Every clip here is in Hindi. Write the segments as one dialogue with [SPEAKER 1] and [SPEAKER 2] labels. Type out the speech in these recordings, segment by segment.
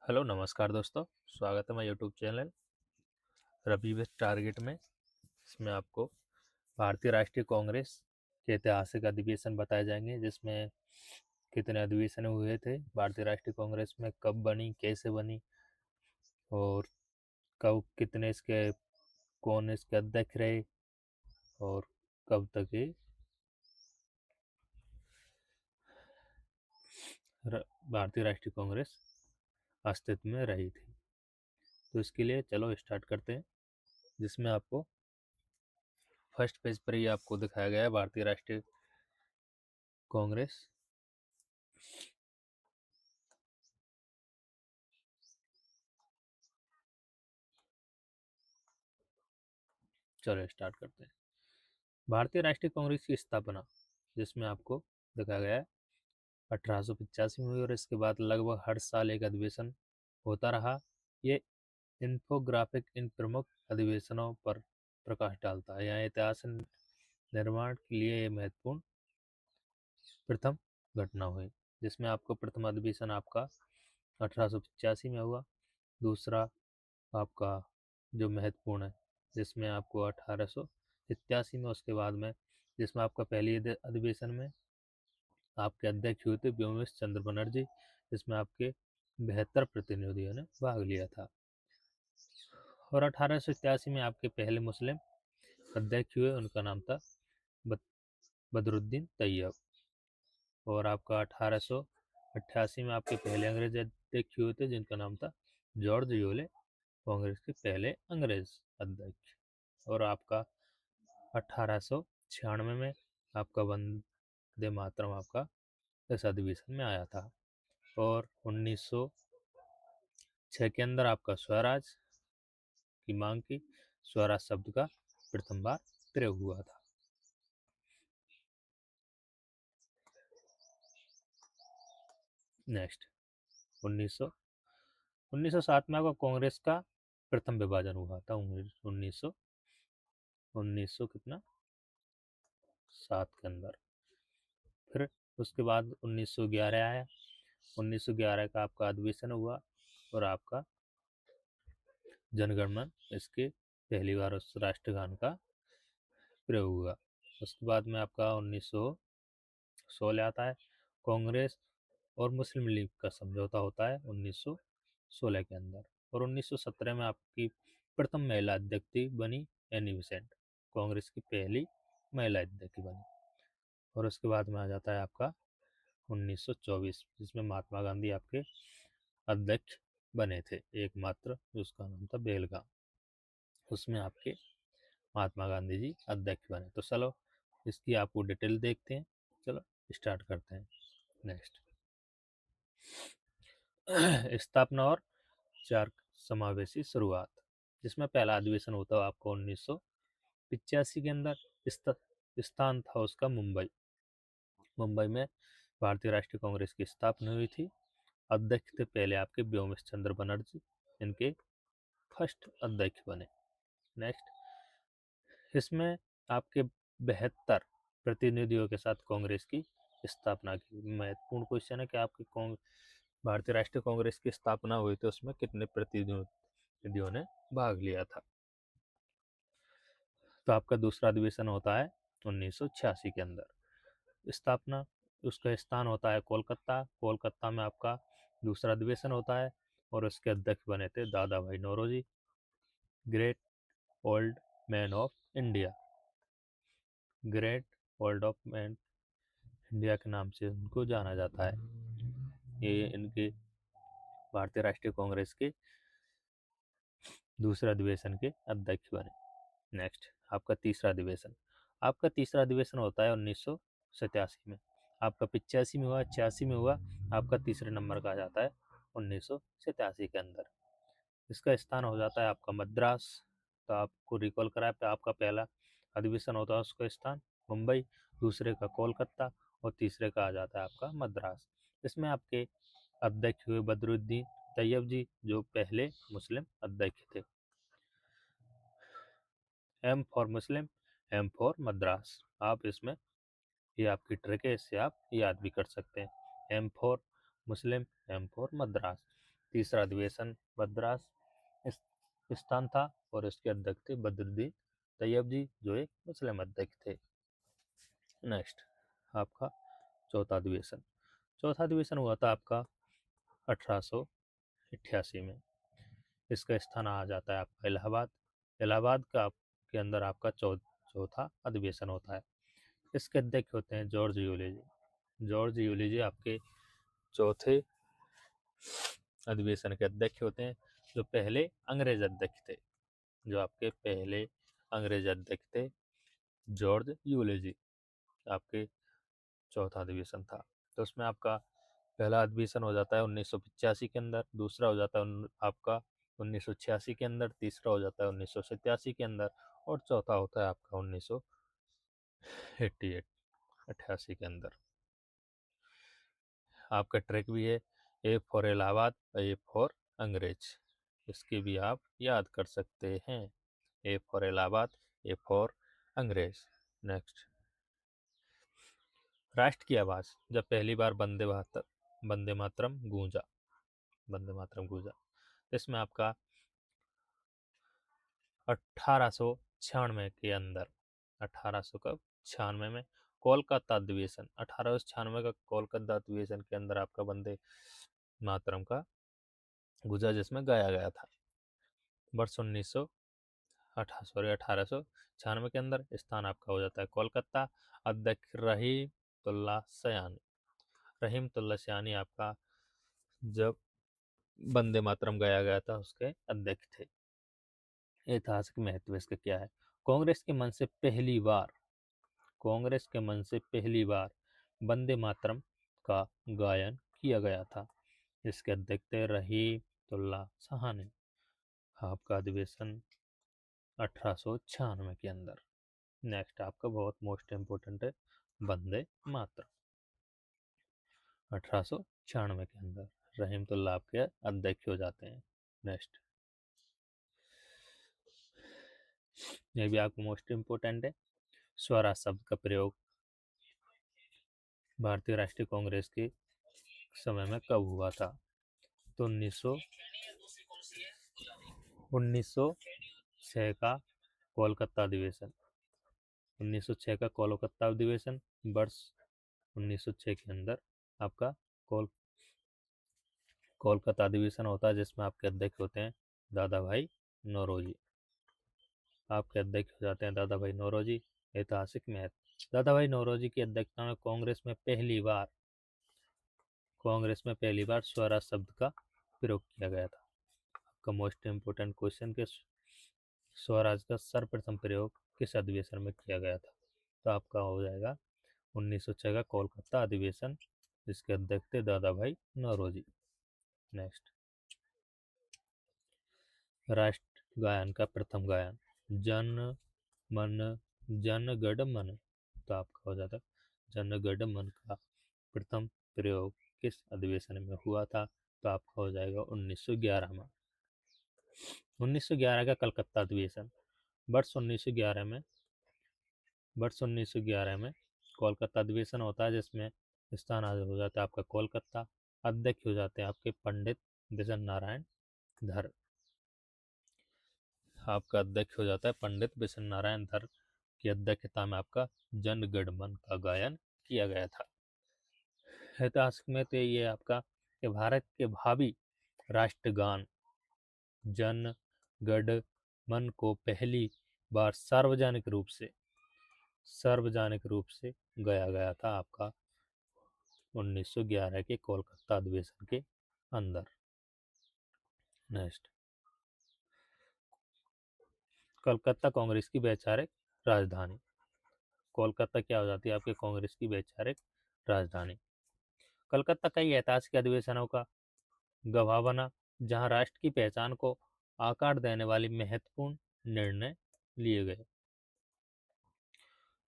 [SPEAKER 1] हेलो नमस्कार दोस्तों। स्वागत है मैं YouTube channel Ravi with target में। इसमें आपको भारतीय राष्ट्रीय कांग्रेस के ऐतिहासिक अधिवेशन बताए जाएंगे, जिसमें कितने अधिवेशन हुए थे भारतीय राष्ट्रीय कांग्रेस में, कब बनी, कैसे बनी और कब कितने इसके कौन इसके अध्यक्ष रहे और कब तक ये भारतीय राष्ट्रीय कांग्रेस अस्तित्व में रही थी। तो इसके लिए चलो स्टार्ट करते हैं, जिसमें आपको फर्स्ट पेज पर ही आपको दिखाया गया है भारतीय राष्ट्रीय कांग्रेस। चलो स्टार्ट करते हैं। भारतीय राष्ट्रीय कांग्रेस की स्थापना, जिसमें आपको दिखाया गया है 1885 में हुई और इसके बाद लगभग हर साल एक अधिवेशन होता रहा। ये इन्फोग्राफिक इन प्रमुख अधिवेशनों पर प्रकाश डालता है। यहाँ इतिहास निर्माण के लिए ये महत्वपूर्ण प्रथम घटना हुई, जिसमें आपको प्रथम अधिवेशन आपका 1885 में हुआ। दूसरा आपका जो महत्वपूर्ण है, जिसमें आपको 1887 में, उसके बाद में जिसमें आपका पहली अधिवेशन में आपके अध्यक्ष हुए थे व्योमेश चंद्र बनर्जी, जिसमें आपके 72 प्रतिनिधियों ने भाग लिया था। और 1887 में आपके पहले मुस्लिम अध्यक्ष हुए, उनका नाम था बदरुद्दीन तैयब। और आपका 1888 में आपके पहले अंग्रेज अध्यक्ष हुए थे, जिनका नाम था जॉर्ज यूले, कांग्रेस के पहले अंग्रेज अध्यक्ष। और आपका 1896 में आपका वंदे मातरम आपका इस अधिवेशन में आया था। और 1906 के अंदर आपका स्वराज की मांग की, स्वराज शब्द का प्रथम बार प्रयोग हुआ था। नेक्स्ट 1907 में आपका कांग्रेस का प्रथम विभाजन हुआ था। 1900 कितना 7 के अंदर। फिर उसके बाद 1911 आया। 1911 का आपका अधिवेशन हुआ और आपका जनगण मन इसके पहली बार उस राष्ट्रगान का प्रयोग हुआ। उसके बाद में आपका 1916 आता है। कांग्रेस और मुस्लिम लीग का समझौता होता है 1916 के अंदर। और 1917 में आपकी प्रथम महिला अध्यक्ष बनी एनी बेसेंट, कांग्रेस की पहली महिला अध्यक्ष बनी। और उसके बाद में आ जाता है आपका 1924, जिसमें महात्मा गांधी आपके अध्यक्ष बने थे, एकमात्र, जिसका नाम था बेलगाम। उसमें आपके महात्मा गांधी जी अध्यक्ष बने। तो चलो इसकी आपको डिटेल देखते हैं। चलो स्टार्ट करते हैं। नेक्स्ट स्थापना और चार समावेशी शुरुआत, जिसमें पहला अधिवेशन होता है आपको 1985 के अंदर। स्थान था उसका मुंबई। मुंबई में भारतीय राष्ट्रीय कांग्रेस की स्थापना हुई थी। अध्यक्ष थे पहले आपके व्योमेश चंद्र बनर्जी, इनके फर्स्ट अध्यक्ष बने। नेक्स्ट इसमें आपके 72 प्रतिनिधियों के साथ कांग्रेस की स्थापना की। महत्वपूर्ण क्वेश्चन है कि आपकी भारतीय राष्ट्रीय कांग्रेस की स्थापना हुई तो उसमें कितने प्रतिनिधियों ने भाग लिया था। तो आपका दूसरा अधिवेशन होता है 1986 के अंदर। स्थापना उसका स्थान होता है कोलकाता। कोलकाता में आपका दूसरा अधिवेशन होता है और उसके अध्यक्ष बने थे Dadabhai Naoroji, great old man of India. Great old of man India के नाम से उनको जाना जाता है। ये इनके भारतीय राष्ट्रीय कांग्रेस के दूसरे अधिवेशन के अध्यक्ष बने। नेक्स्ट आपका तीसरा अधिवेशन। आपका तीसरा अधिवेशन होता है 1987 में। आपका 85 में हुआ, 86 में हुआ, आपका तीसरे नंबर का आ जाता है 1987 के अंदर। इसका स्थान हो जाता है आपका मद्रास। तो आपको रिकॉल कराया, आपका पहला अधिवेशन होता है उसका स्थान मुंबई, दूसरे का कोलकाता और तीसरे का आ जाता है आपका मद्रास। इसमें आपके अध्यक्ष हुए बदरुद्दीन तैयब जी, जो पहले मुस्लिम अध्यक्ष थे। M for Muslim, M for Madras. आप इसमें ये आपकी ट्रिक है, इससे आप याद भी कर सकते हैं। M for Muslim, M for Madras. तीसरा अधिवेशन मद्रास स्थान था और इसके अध्यक्ष थे बद्रुद्दीन तैयब जी, जो एक मुस्लिम अध्यक्ष थे। नेक्स्ट आपका चौथा अधिवेशन। चौथा अधिवेशन हुआ था आपका 1888 में। इसका स्थान आ जाता है आपका इलाहाबाद। इलाहाबाद का के अंदर आपका चौथा अधिवेशन होता है। इसके अध्यक्ष होते हैं जॉर्ज यूलेजी। जॉर्ज यूलेजी आपके चौथे अधिवेशन के अध्यक्ष होते हैं, जो पहले अंग्रेज अध्यक्ष थे। जो आपके पहले अंग्रेज अध्यक्ष थे जॉर्ज यूलेजी, आपके चौथा अधिवेशन था। तो उसमें आपका पहला अधिवेशन हो जाता है 1985 के अंदर, दूसरा हो जाता है आपका 1986 के अंदर, तीसरा हो जाता है 1987 के अंदर, और चौथा होता है आपका 1988 के अंदर। आपका ट्रैक भी है, A for Allahabad, A for अंग्रेज। इसकी भी आप याद कर सकते हैं, A for Allahabad, A for अंग्रेज। नेक्स्ट राष्ट्र की आवाज। जब पहली बार वंदे मातरम गूंजा, वंदे मातरम गूंजा, इसमें आपका 1896 के अंदर, 1896 में कोलकाता अधिवेशन, 1896 का कोलकाता अधिवेशन के अंदर आपका वंदे मातरम का गुजा जिसमें गाया गया था। वर्ष 1896 के अंदर स्थान आपका हो जाता है कोलकाता। अध्यक्ष रहीमतुल्लाह सयानी। रहीमतुल्लाह सयानी आपका जब वंदे मातरम गाया गया था उसके अध्यक्ष थे। ऐतिहासिक महत्व इसका क्या है? कांग्रेस के मन से पहली बार, कांग्रेस के मन से पहली बार वंदे मातरम का गायन किया गया था। इसके अध्यक्ष थे रहीमतुल्लाह सहानी। आपका अधिवेशन 1896 के अंदर। नेक्स्ट आपका बहुत मोस्ट इम्पोर्टेंट है वंदे मातरम। 1896 के अंदर रहीमतुल्लाह आपके अध्यक्ष हो जाते हैं। नेक्स्ट ये भी आपको मोस्ट इम्पोर्टेंट है। स्वराज शब्द का प्रयोग भारतीय राष्ट्रीय कांग्रेस के समय में कब हुआ था? तो 1906 का कोलकाता अधिवेशन, 1906 का कोलकाता अधिवेशन, वर्ष 1906 के अंदर आपका कोलकाता अधिवेशन होता है, जिसमें आपके अध्यक्ष होते हैं दादा भाई नौरोजी। आपके अध्यक्ष हो जाते हैं दादा भाई नौरोजी। ऐतिहासिक महत्व। दादा भाई नौरोजी की अध्यक्षता में कांग्रेस में पहली बार स्वराज शब्द का प्रयोग किया गया था। आपका मोस्ट इम्पोर्टेंट क्वेश्चन के स्वराज का सर्वप्रथम प्रयोग किस अधिवेशन में किया गया था? तो आपका हो जाएगा 1906 का कोलकाता अधिवेशन, जिसके अध्यक्ष थे दादा भाई नौरोजी। नेक्स्ट राष्ट्र गायन का प्रथम गायन, जन गण मन। तो आपका हो जाता है जन गण मन का प्रथम प्रयोग किस अधिवेशन में हुआ था? तो आपका हो जाएगा 1911 में। 1911 का कलकत्ता अधिवेशन, वर्ष 1911 में कोलकाता अधिवेशन होता है, जिसमें स्थान हो जाता है आपका कोलकाता। अध्यक्ष हो जाते हैं आपके पंडित बिशन नारायण धर। आपका अध्यक्ष हो जाता है पंडित बिशन नारायण धर की अध्यक्षता में आपका जन गण मन का गायन किया गया था। ऐतिहासिक में तो ये आपका कि भारत के भावी राष्ट्रगान जन गण मन को पहली बार सार्वजनिक रूप से गाया गया था आपका 1911 के कोलकाता अधिवेशन के अंदर। नेक्स्ट कलकत्ता कांग्रेस की वैचारिक राजधानी। कोलकाता क्या हो जाती है आपके कांग्रेस की वैचारिक राजधानी। कलकत्ता कई ऐतिहासिक अधिवेशनों का गवाह बना, जहां राष्ट्र की पहचान को आकार देने वाली महत्वपूर्ण निर्णय लिए गए।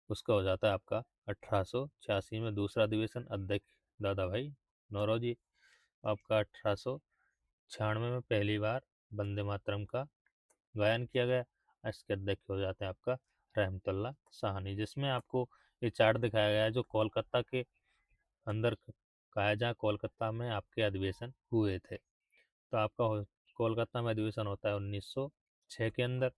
[SPEAKER 1] उसका हो जाता है आपका 1886 में दूसरा अधिवेशन, अध्यक्ष दादा भाई नौरोजी। आपका 1896 में पहली बार वंदे मातरम का गायन किया गया। इसके अध्यक्ष हो जाते हैं आपका रहमतुल्लाह साहनी, जिसमें आपको ये चार्ट दिखाया गया है जो कोलकाता के अंदर का है, जहाँ कोलकाता में आपके अधिवेशन हुए थे। तो आपका कोलकाता में अधिवेशन होता है 1906 के अंदर,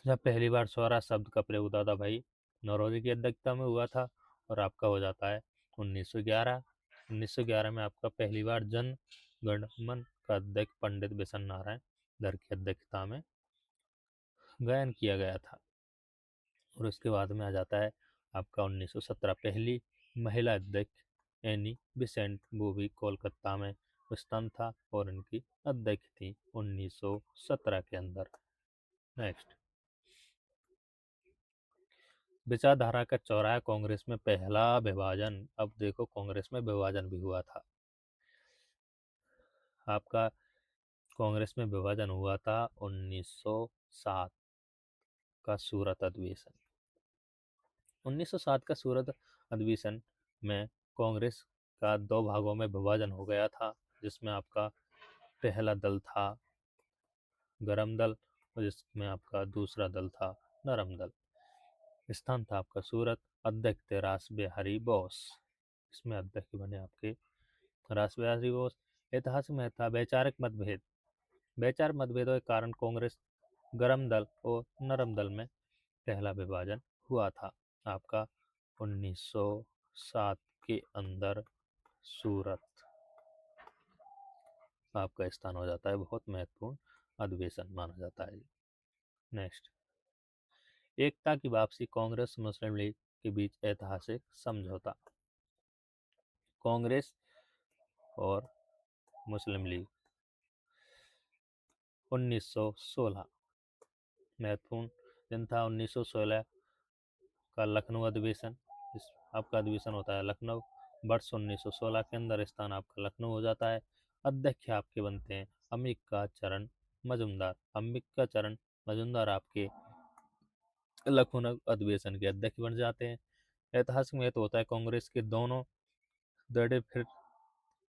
[SPEAKER 1] जब पहली बार स्वराज शब्द का प्रयोग दादा भाई नौरोजी की अध्यक्षता में हुआ था। और आपका हो जाता है 1911। 1911 में आपका पहली बार जन गण मन का अध्यक्ष पंडित बिशन नारायण धर की अध्यक्षता में गायन किया गया था। और उसके बाद में आ जाता है आपका 1917, पहली महिला अध्यक्ष एनी बिसेंट, वो भी कोलकाता में स्थान था और इनकी अध्यक्ष थी 1917 के अंदर। नेक्स्ट, विचारधारा का चौराहा कांग्रेस में पहला विभाजन। अब देखो कांग्रेस में विभाजन भी हुआ था। आपका कांग्रेस में विभाजन हुआ था 1907 का सूरत अधिवेशन। 1907 का सूरत अधिवेशन में कांग्रेस का दो भागों में विभाजन हो गया था, जिसमें आपका पहला दल था गरम दल और जिसमें आपका दूसरा दल था नरम दल। स्थान था आपका सूरत। अध्यक्ष थे रास बिहारी बोस। इसमें अध्यक्ष बने आपके रास बिहारी बोस। ऐतिहासिक में था वैचारिक मतभेद। वैचारिक मतभेदों के कारण कांग्रेस गरम दल और नरम दल में पहला विभाजन हुआ था। आपका 1907 के अंदर सूरत आपका स्थान हो जाता है। बहुत महत्वपूर्ण अधिवेशन माना जाता है। नेक्स्ट, एकता की वापसी, कांग्रेस मुस्लिम लीग के बीच ऐतिहासिक समझौता। कांग्रेस और मुस्लिम लीग 1916 महत्वपूर्ण दिन था। 1916 का लखनऊ अधिवेशन, इस आपका अधिवेशन होता है लखनऊ। वर्ष 1916 के अंदर स्थान आपका लखनऊ हो जाता है। अध्यक्ष आपके बनते हैं अंबिका चरण मजूमदार। अंबिका चरण मजूमदार आपके लखनऊ अधिवेशन के अध्यक्ष बन जाते हैं। ऐतिहासिक महत्व होता है कांग्रेस के दोनों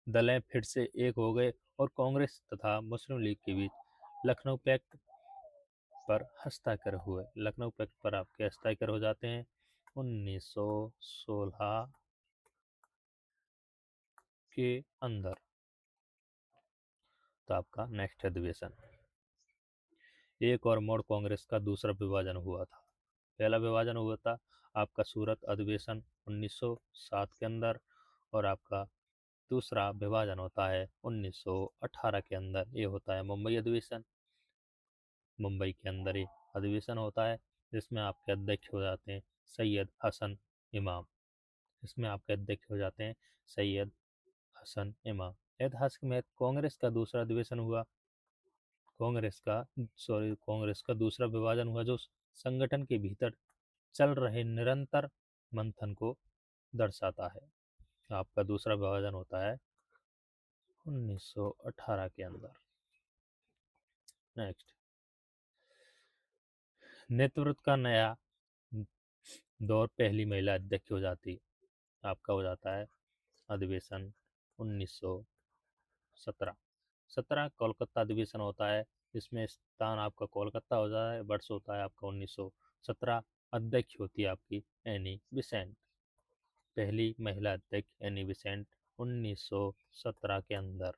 [SPEAKER 1] दलें फिर से एक हो गए और कांग्रेस तथा मुस्लिम लीग के बीच लखनऊ पैक्ट पर हस्ताक्षर हुए। लखनऊ पैक्ट पर आपके हस्ताक्षर हो जाते हैं 1916 के अंदर। तो आपका नेक्स्ट अधिवेशन, एक और मोड़, कांग्रेस का दूसरा विभाजन हुआ था। पहला विभाजन हुआ था आपका सूरत अधिवेशन 1907 के अंदर और आपका दूसरा विभाजन होता है 1918 के अंदर। ये होता है मुंबई अधिवेशन। मुंबई के अंदर ये अधिवेशन होता है जिसमें आपके अध्यक्ष हो जाते हैं सैयद हसन इमाम। इसमें आपके अध्यक्ष हो जाते हैं सैयद हसन इमाम। ऐतिहासिक में कांग्रेस का दूसरा अधिवेशन हुआ। कांग्रेस का दूसरा विभाजन हुआ जो संगठन के भीतर चल रहे निरंतर मंथन को दर्शाता है। आपका दूसरा विभाजन होता है 1918 के अंदर। नेक्स्ट, नेतृत्व का नया दौर, पहली महिला अध्यक्ष हो जाती। आपका हो जाता है अधिवेशन 1917। 17 कोलकाता अधिवेशन होता है, इसमें स्थान आपका कोलकाता हो जाता है। वर्ष होता है आपका 1917। अध्यक्ष होती है आपकी एनी बिसेंट। पहली महिला अध्यक्ष एनी बिसेंट 1917 के अंदर।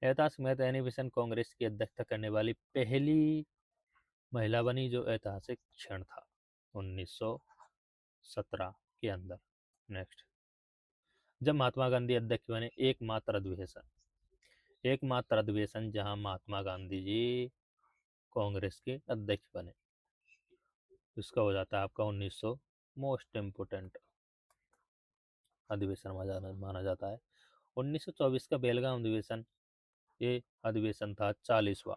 [SPEAKER 1] ऐतिहासिक में एनी बिसेंट कांग्रेस की अध्यक्षता करने वाली पहली महिला बनी, जो ऐतिहासिक क्षण था 1917 के अंदर। नेक्स्ट, जब महात्मा गांधी अध्यक्ष बने, एकमात्र अधिवेशन जहां महात्मा गांधी जी कांग्रेस के अध्यक्ष बने, इसका हो जाता है आपका 1900 मोस्ट इम्पोर्टेंट अधिवेशन माना जाता है। 1924 का बेलगाम अधिवेशन, ये अधिवेशन था 40वां।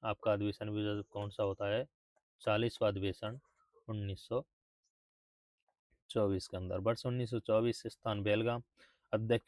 [SPEAKER 1] आपका अधिवेशन भी कौन सा होता है? 40वां अधिवेशन 1924 के अंदर। वर्ष 1924, स्थान बेलगाम। अध्यक्ष